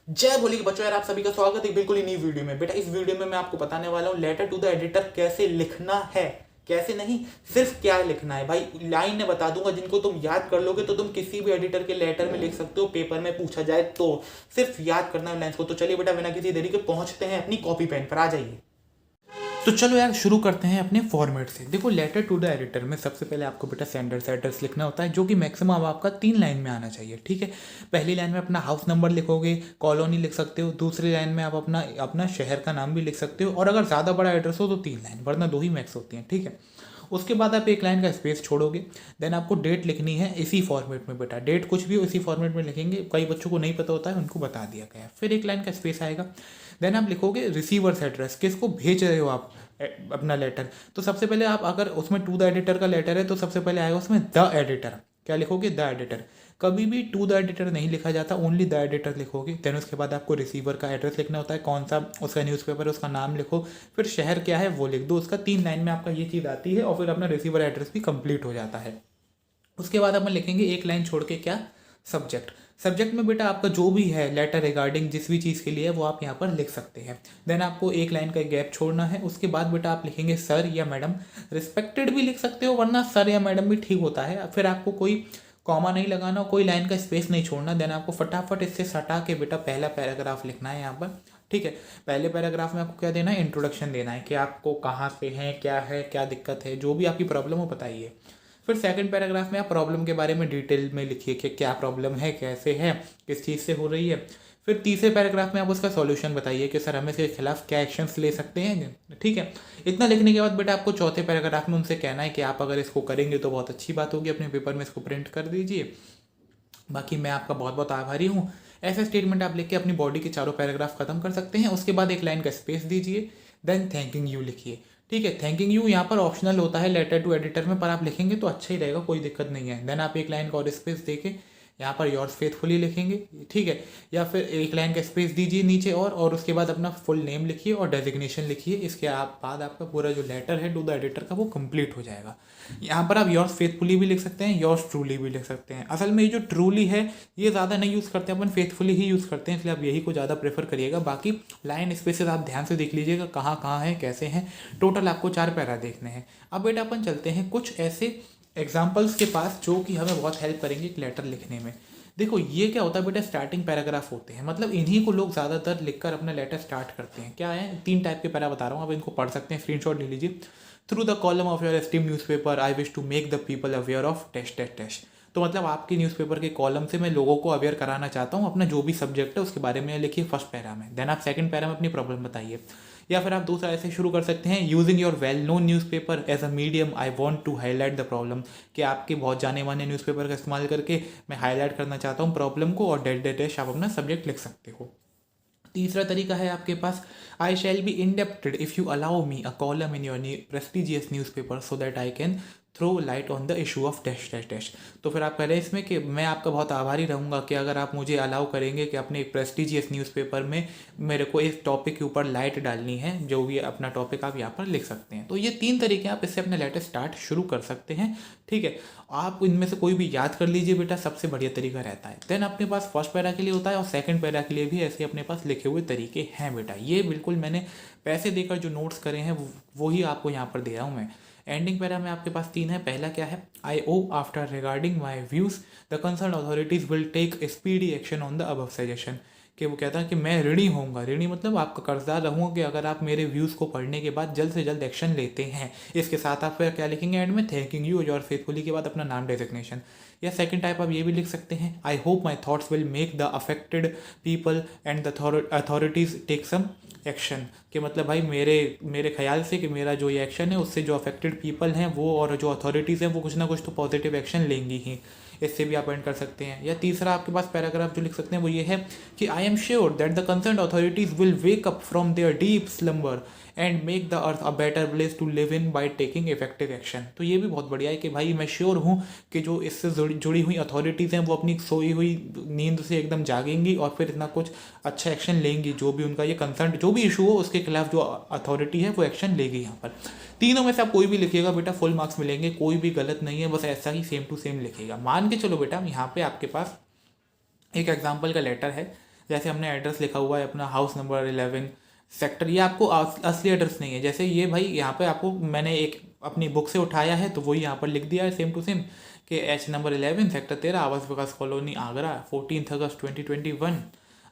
जय बोली के बच्चों, यार आप सभी का स्वागत है बिल्कुल ही नई वीडियो में। बेटा इस वीडियो में मैं आपको बताने वाला हूँ लेटर टू द एडिटर कैसे लिखना है। कैसे नहीं, सिर्फ क्या लिखना है भाई, लाइन में बता दूंगा जिनको तुम याद कर लोगे तो तुम किसी भी एडिटर के लेटर में लिख सकते हो, पेपर में पूछा जाए तो। सिर्फ याद करना है लाइन्स को। तो चलिए बेटा बिना किसी देरी के पहुंचते हैं अपनी कॉपी पेन पर, आ जाइए। तो चलो यार शुरू करते हैं अपने फॉर्मेट से। देखो लेटर टू द एडिटर में सबसे पहले आपको बेटा सेंडर्स एड्रेस लिखना होता है, जो कि मैक्सिमम आपका 3 लाइन में आना चाहिए। ठीक है, पहली लाइन में अपना हाउस नंबर लिखोगे, कॉलोनी लिख सकते हो। दूसरी लाइन में आप अपना अपना शहर का नाम भी लिख सकते हो, और अगर ज़्यादा बड़ा एड्रेस हो तो 3 लाइन, वरना 2 ही मैक्स होती हैं। ठीक है, उसके बाद आप 1 लाइन का स्पेस छोड़ोगे। देन आपको डेट लिखनी है इसी फॉर्मेट में। बेटा डेट कुछ भी हो इसी फॉर्मेट में लिखेंगे, कई बच्चों को नहीं पता होता है, उनको बता दिया गया है। फिर 1 लाइन का स्पेस आएगा। देन आप लिखोगे रिसीवर्स एड्रेस, किसको भेज रहे हो आप अपना लेटर। तो सबसे पहले आप अगर उसमें टू द एडिटर का लेटर है तो सबसे पहले आएगा उसमें द एडिटर। क्या लिखोगे? The editor. कभी भी टू द एडिटर नहीं लिखा जाता, ओनली द एडिटर लिखोगे। देन उसके बाद आपको रिसीवर का एड्रेस लिखना होता है, कौन सा उसका न्यूज़पेपर है उसका नाम लिखो, फिर शहर क्या है वो लिख दो उसका। 3 लाइन में आपका ये चीज़ आती है और फिर अपना रिसीवर एड्रेस भी कंप्लीट हो जाता है। उसके बाद अपन लिखेंगे 1 लाइन छोड़ के क्या? सब्जेक्ट। सब्जेक्ट में बेटा आपका जो भी है लेटर रिगार्डिंग जिस भी चीज़ के लिए है वो आप यहाँ पर लिख सकते हैं। देन आपको 1 लाइन का गैप छोड़ना है। उसके बाद बेटा आप लिखेंगे सर या मैडम। रिस्पेक्टेड भी लिख सकते हो, वरना सर या मैडम भी ठीक होता है। फिर आपको कोई कॉमा नहीं लगाना, कोई लाइन का स्पेस नहीं छोड़ना। देन आपको फटाफट इससे सटा के बेटा पहला पैराग्राफ लिखना है यहाँ पर। ठीक है, पहले पैराग्राफ में आपको क्या देना है? इंट्रोडक्शन देना है कि आपको कहाँ से हैं, क्या है, क्या दिक्कत है, जो भी आपकी प्रॉब्लम हो बताइए। फिर सेकंड पैराग्राफ में आप प्रॉब्लम के बारे में डिटेल में लिखिए कि क्या प्रॉब्लम है, कैसे है, किस चीज़ से हो रही है। फिर तीसरे पैराग्राफ में आप उसका सॉल्यूशन बताइए कि सर हम इसके खिलाफ क्या एक्शंस ले सकते हैं। ठीक है, इतना लिखने के बाद बेटा आपको चौथे पैराग्राफ में उनसे कहना है कि आप अगर इसको करेंगे तो बहुत अच्छी बात होगी, अपने पेपर में इसको प्रिंट कर दीजिए, बाकी मैं आपका बहुत बहुत आभारी हूँ। ऐसा स्टेटमेंट आप लिख के अपनी बॉडी के चारों पैराग्राफ खत्म कर सकते हैं। उसके बाद 1 लाइन का स्पेस दीजिए। देन थैंकिंग यू लिखिए। ठीक है, थैंकिंग यू यहाँ पर ऑप्शनल होता है लेटर टू एडिटर में, पर आप लिखेंगे तो अच्छा ही रहेगा, कोई दिक्कत नहीं है। देन आप 1 लाइन का और स्पेस देके यहाँ पर योर्स फेथफुली लिखेंगे। ठीक है, या फिर 1 लाइन का स्पेस दीजिए नीचे और उसके बाद अपना फुल नेम लिखिए और डेजिग्नेशन लिखिए। इसके बाद आपका पूरा जो लेटर है टू द एडिटर का वो कंप्लीट हो जाएगा। यहाँ पर आप योर्स फेथफुली भी लिख सकते हैं, योर्स ट्रूली भी लिख सकते हैं। असल में ये जो ट्रूली है ये ज़्यादा नहीं यूज़ करते हैं अपन, फेथफुली ही यूज़ करते हैं, इसलिए आप यही को ज़्यादा प्रेफर करिएगा। बाकी लाइन स्पेसेस आप ध्यान से देख लीजिएगा कहाँ कहाँ है, कैसे हैं। टोटल आपको 4 पैरा देखने हैं। अब बेटा अपन चलते हैं कुछ ऐसे एग्जाम्पल्स के पास जो कि हमें बहुत हेल्प करेंगे एक लेटर लिखने में। देखो ये क्या होता है बेटा, स्टार्टिंग पैराग्राफ होते हैं, मतलब इन्हीं को लोग ज़्यादातर लिखकर अपना लेटर स्टार्ट करते हैं। क्या है? 3 टाइप के पैरा बता रहा हूँ, आप इनको पढ़ सकते हैं, स्क्रीनशॉट ले लीजिए। Through the column of your esteem newspaper I wish to make the people aware of test test test. तो मतलब आपके न्यूज़पेपर के कॉलम से मैं लोगों को अवेयर कराना चाहता हूँ, अपना जो भी सब्जेक्ट है उसके बारे में लिखिए फर्स्ट पैरा में। देन आप सेकंड पैरा में अपनी प्रॉब्लम बताइए। या फिर आप दूसरा ऐसे शुरू कर सकते हैं, using your well known newspaper as a medium I want to highlight the problem. कि आपके बहुत जाने माने न्यूज़पेपर का इस्तेमाल करके मैं हाईलाइट करना चाहता हूँ प्रॉब्लम को, और डेट डेट डैश आप अपना सब्जेक्ट लिख सकते हो। तीसरा तरीका है आपके पास, I shall be indebted if you allow me a column in your prestigious newspaper so that I can throw light on the issue of dash dash dash. तो फिर आप कह रहे हैं इसमें कि मैं आपका बहुत आभारी रहूँगा कि अगर आप मुझे अलाउ करेंगे कि अपने एक प्रेस्टिजियस न्यूज़पेपर में मेरे को इस टॉपिक के ऊपर लाइट डालनी है, जो भी अपना टॉपिक आप यहाँ पर लिख सकते हैं। तो ये 3 तरीके आप इससे अपने लेटर स्टार्ट शुरू कर सकते हैं। ठीक है, आप इनमें से कोई भी याद कर लीजिए बेटा, सबसे बढ़िया तरीका रहता है। देन अपने पास फर्स्ट पैरा के लिए होता है और सेकंड पैरा के लिए भी ऐसे अपने पास लिखे हुए तरीके हैं बेटा। ये बिल्कुल मैंने पैसे देकर जो नोट्स करे हैं वो ही आपको यहाँ पर दे रहा हूँ मैं। एंडिंग पैरा में आपके पास 3 है। पहला क्या है? I hope after regarding my views the concern authorities will take speedy action on the above suggestion. कि वो कहता है कि मैं ऋणी होऊंगा, ऋणी मतलब आपका कर्जदार रहूँगा कि अगर आप मेरे व्यूज़ को पढ़ने के बाद जल्द से जल्द एक्शन लेते हैं। इसके साथ आप फिर क्या लिखेंगे एंड में? थैंकिंग यू योर फेथफुली के बाद अपना नाम डेजिग्नेशन। या सेकंड टाइप आप ये भी लिख सकते हैं, I hope my thoughts will make the affected people and the authorities take some action. कि मतलब भाई मेरे ख्याल से कि मेरा जो ये एक्शन है उससे जो अफेक्टेड पीपल हैं वो और जो अथॉरिटीज़ हैं वो कुछ ना कुछ तो पॉजिटिव एक्शन लेंगी ही। इससे भी आप एंड कर सकते हैं। या तीसरा आपके पास पैराग्राफ जो लिख सकते हैं वो ये है कि I am sure that the concern authorities will wake up from their deep slumber and make the earth a better place to live in by taking effective action. तो ये भी बहुत बढ़िया है कि भाई मैं श्योर हूँ कि जो इससे जुड़ी हुई अथॉरिटीज़ हैं वो अपनी सोई हुई नींद से एकदम जागेंगी और फिर इतना कुछ अच्छा एक्शन लेंगी। जो भी उनका ये कंसर्न जो भी इशू हो उसके खिलाफ जो अथॉरिटी है वो एक्शन लेगी। यहाँ पर तीनों में से आप कोई भी लिखिएगा बेटा फुल मार्क्स मिलेंगे, कोई भी गलत नहीं है, बस ऐसा ही सेम टू सेम लिखिएगा। मान के चलो बेटा यहाँ पे आपके पास एक एग्जाम्पल का लेटर है। जैसे हमने एड्रेस लिखा हुआ है अपना हाउस नंबर 11 सेक्टर, ये आपको असली एड्रेस नहीं है। जैसे ये भाई यहाँ पे आपको मैंने एक अपनी बुक से उठाया है तो वही यहाँ पर लिख दिया है सेम टू सेम कि एच नंबर 11 सेक्टर 13 आवास विकास कॉलोनी आगरा 14 अगस्त 2021।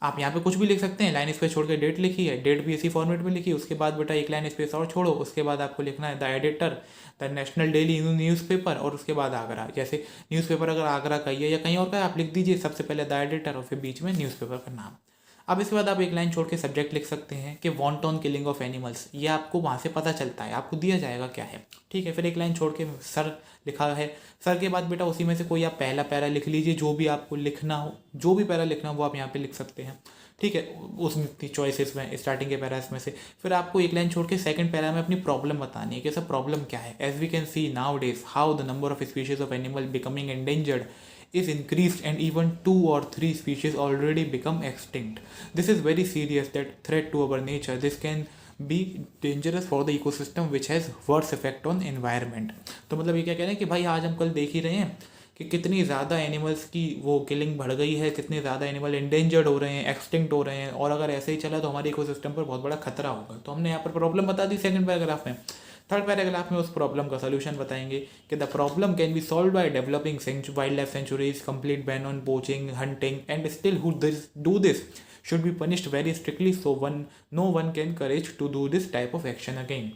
आप यहाँ पे कुछ भी लिख सकते हैं, लाइन स्पेस छोड़ के डेट लिखी है, डेट भी इसी फॉर्मेट में लिखी, उसके बाद बेटा एक लाइन स्पेस और छोड़ो, उसके बाद आपको लिखना है the editor the national daily newspaper और उसके बाद आगरा। जैसे न्यूज़पेपर अगर आगरा का ही है या कहीं और का है आप लिख दीजिए सबसे पहले द एडिटर और फिर बीच में न्यूज़पेपर का नाम। अब इसके बाद आप एक लाइन छोड़ के सब्जेक्ट लिख सकते हैं कि वांटन किलिंग ऑफ एनिमल्स, ये आपको वहाँ से पता चलता है, आपको दिया जाएगा क्या है, ठीक है। फिर एक लाइन छोड़ के सर लिखा है, सर के बाद बेटा उसी में से कोई आप पहला पैरा लिख लीजिए, जो भी आपको लिखना हो, जो भी पैरा लिखना हो वो आप यहाँ पे लिख सकते हैं, ठीक है, उस चॉइसेस में स्टार्टिंग के पैरास में से। फिर आपको एक लाइन छोड़ के सेकंड पैरा में अपनी प्रॉब्लम बतानी है कि सर प्रॉब्लम क्या है। As we can see nowadays how the number of species of animal becoming endangered is increased and even 2 or 3 species already become extinct. This is very serious that threat to our nature. This can be dangerous for the ecosystem which has worse effect on environment. तो मतलब ये क्या कह रहे हैं कि भाई आज हम कल देख ही रहे हैं कि कितनी ज़्यादा एनिमल्स की वो किलिंग बढ़ गई है, कितने ज़्यादा एनिमल एंडेंजर्ड हो रहे हैं, एक्सटिंक्ट हो रहे हैं, और अगर ऐसे ही चला तो हमारे इकोसिस्टम पर बहुत बड़ा खतरा होगा। तो हमने यहाँ पर प्रॉब्लम बता दी सेकंड पैराग्राफ में। थर्ड पैराग्राफ में उस प्रॉब्लम का सोल्यूशन बताएंगे कि the problem can be solved by developing wild life sanctuaries, complete ban on poaching, hunting and still who do this should be punished very strictly so no one can courage to do this type of action again.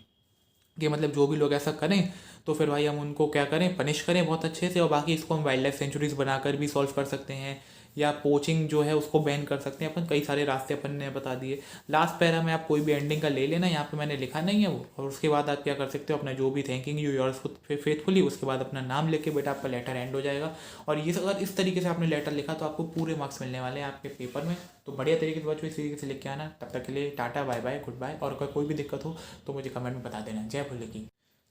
कि मतलब जो भी लोग ऐसा करें तो फिर भाई हम उनको क्या करें, पनिश करें बहुत अच्छे से, और बाकी इसको हम वाइल्ड लाइफ सेंचुरीज बनाकर भी सॉल्व कर सकते हैं, या पोचिंग जो है उसको बैन कर सकते हैं अपन, कई सारे रास्ते अपन ने बता दिए। लास्ट पैरा में आप कोई भी एंडिंग का ले लेना, यहाँ पे मैंने लिखा नहीं है वो, और उसके बाद आप क्या कर सकते हो अपना जो भी थैंकिंग यू योर्स फेथफुली, उसके बाद अपना नाम लिख के बेटा आपका लेटर एंड हो जाएगा। और ये अगर इस तरीके से आपने लेटर लिखा तो आपको पूरे मार्क्स मिलने वाले हैं आपके पेपर में। तो बढ़िया तरीके से बच्चों इस तरीके से लिख के आना। तब तक के लिए टाटा बाय बाय गुड बाय, और अगर कोई भी दिक्कत हो तो मुझे कमेंट में बता देना। जय भोले की।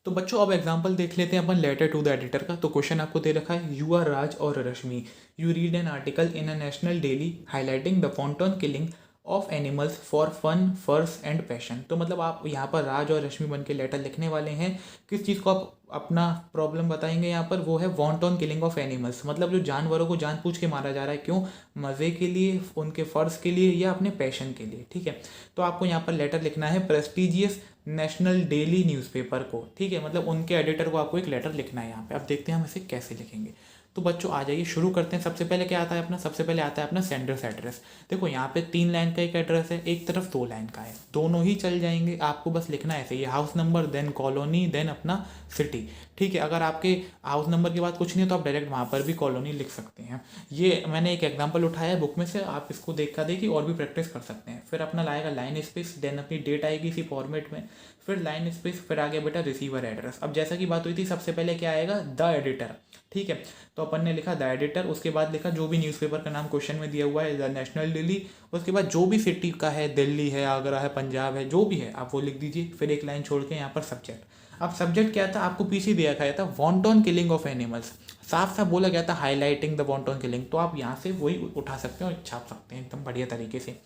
तो बच्चों अब एग्जांपल देख लेते हैं अपन लेटर टू द एडिटर का। तो क्वेश्चन आपको दे रखा है, यू आर राज और Rashmi, you read an article in a national daily highlighting the wanton killing of animals for fun furs and passion. तो मतलब आप यहाँ पर राज और रश्मि बन के लेटर लिखने वाले हैं। किस चीज़ को आप अपना प्रॉब्लम बताएंगे यहाँ पर, वो है वांटन किलिंग ऑफ एनिमल्स, मतलब जो जानवरों को जानबूझ के मारा जा रहा है, क्यों, मज़े के लिए, उनके फर्स के लिए या अपने पैशन के लिए, ठीक है। तो आपको यहाँ पर लेटर लिखना है प्रेस्टिजियस नेशनल डेली न्यूज़पेपर को, ठीक है, मतलब उनके एडिटर को आपको एक लेटर लिखना है यहाँ पे। अब देखते हैं हम इसे कैसे लिखेंगे। तो बच्चों आ जाइए शुरू करते हैं। सबसे पहले क्या आता है अपना, सबसे पहले आता है अपना सेंडर्स एड्रेस। देखो यहाँ पे 3 लाइन का एक एड्रेस है, एक तरफ 2 लाइन का है, दोनों ही चल जाएंगे। आपको बस लिखना है ऐसे, ये house number then colony then अपना सिटी, ठीक है। अगर आपके हाउस नंबर के बाद कुछ नहीं है तो आप डायरेक्ट वहाँ पर भी कॉलोनी लिख सकते हैं। ये मैंने एक एग्जाम्पल उठाया है बुक में से, आप इसको देखा देखी और भी प्रैक्टिस कर सकते हैं। फिर अपना लाएगा लाइन स्पेस, देन अपनी डेट आएगी इसी फॉर्मेट में, फिर लाइन स्पेस, फिर आ गया बेटा रिसीवर एड्रेस। अब जैसा कि बात हुई थी सबसे पहले क्या आएगा, द एडिटर, ठीक है। तो अपन ने लिखा द एडिटर, उसके बाद लिखा जो भी न्यूज़पेपर का नाम क्वेश्चन में दिया हुआ है, द नेशनल डेली, उसके बाद जो भी सिटी का है, दिल्ली है, आगरा है, पंजाब है, जो भी है आप वो लिख दीजिए। फिर एक लाइन छोड़ के यहाँ पर सब्जेक्ट। अब सब्जेक्ट क्या था, आपको पीछे दिया गया था वांटन किलिंग ऑफ एनिमल्स, साफ साफ बोला गया था हाईलाइटिंग द वांटन किलिंग, तो आप यहाँ से वही उठा सकते हैं और छाप सकते हैं एकदम बढ़िया तरीके से।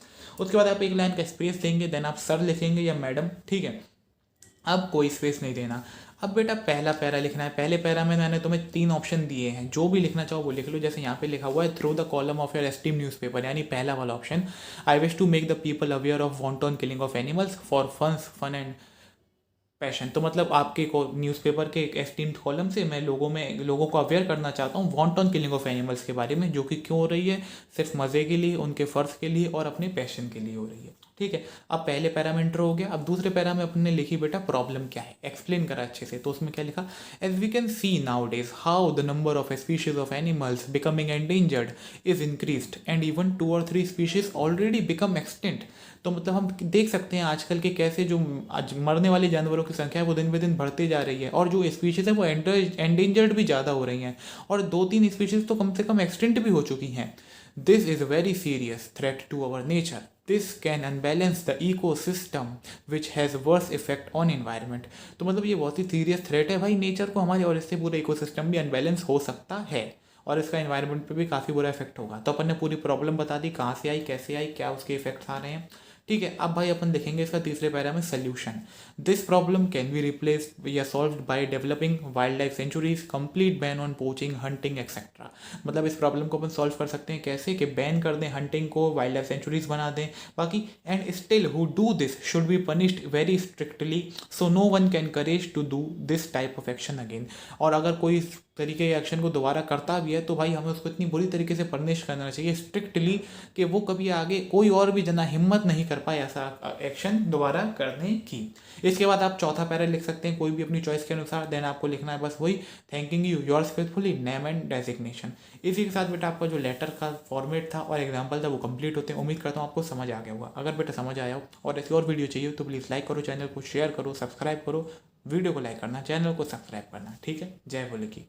उसके बाद आप एक लाइन का स्पेस देंगे, देन आप सर लिखेंगे या मैडम, ठीक है। अब कोई स्पेस नहीं देना। अब बेटा पहला पैरा लिखना है। पहले पैरा में मैंने तुम्हें 3 ऑप्शन दिए हैं, जो भी लिखना चाहो वो लिख लो। जैसे यहाँ पे लिखा हुआ है through the column of your esteem newspaper, यानी पहला वाला option, I wish to make the people aware of wanton killing of animals for fun and passion. तो मतलब आपके न्यूज़पेपर के एक एस्टीम्ड कॉलम से मैं लोगों को अवेयर करना चाहता हूँ वांटन किलिंग ऑफ एनिमल्स के बारे में, जो कि क्यों हो रही है, सिर्फ मज़े के लिए, उनके फ़र्ज के लिए और अपने पैशन के लिए हो रही है, ठीक है। अब पहले पैरा में इंट्रो हो गया। अब दूसरे पैरा में अपने लिखी बेटा प्रॉब्लम क्या है, एक्सप्लेन करा अच्छे से। तो उसमें क्या लिखा, as we can see nowadays how the number of species of animals becoming endangered is increased and even 2 or 3 species already become extinct. तो मतलब हम देख सकते हैं आजकल के कैसे जो मरने वाले जानवरों की संख्या है वो दिन ब दिन बढ़ती जा रही है, और जो स्पीशीज है वो एंडेंजर्ड भी ज़्यादा हो रही हैं, और 2-3 स्पीशीज तो कम से कम एक्सटिंक्ट भी हो चुकी हैं। This is a very serious threat to our nature. This can unbalance the ecosystem which has worse effect on environment. तो मतलब ये बहुत ही सीरियस थ्रेट है भाई नेचर को हमारे, और इससे पूरा इकोसिस्टम भी अनबैलेंस हो सकता है और इसका एनवायरनमेंट पे भी काफ़ी बुरा इफेक्ट होगा। तो अपन ने पूरी प्रॉब्लम बता दी, कहाँ से आई, कैसे आई, क्या उसके इफेक्ट्स आ रहे हैं, ठीक है, अब भाई अपन लिखेंगे इसका तीसरे पैरा में solution. This problem can be replace या solve by developing wild life sanctuaries, complete ban on poaching, hunting etcetera. मतलब इस प्रॉब्लम को अपन सॉल्व कर सकते हैं कैसे कि बैन कर दें हंटिंग को, वाइल्ड लाइफ सेंचुरीज बना दें बाकी, and still who do this should be punished very strictly, so no one can courage to do this type of action again. और अगर कोई इस तरीके के एक्शन को दोबारा करता भी है तो भाई हमें उसको इतनी बुरी तरीके से पनिश करना चाहिए स्ट्रिक्टली कि वो कभी आगे कोई और भी जना हिम्मत नहीं कर पाए ऐसा एक्शन दोबारा करने की। इसके बाद आप चौथा पैरा लिख सकते हैं कोई भी अपनी चॉइस के अनुसार। देन आपको लिखना है बस वही, thanking you yours faithfully, name and designation. इसी के साथ बेटा आपका जो लेटर का फॉर्मेट था और एग्जाम्पल था वो कंप्लीट होते हैं। उम्मीद करता हूँ आपको समझ आ गया होगा। अगर बेटा समझ आया हो और ऐसी और वीडियो चाहिए तो प्लीज़ लाइक करो, चैनल को शेयर करो, सब्सक्राइब करो, वीडियो को लाइक करना, चैनल को सब्सक्राइब करना। ठीक है, जय भोले की।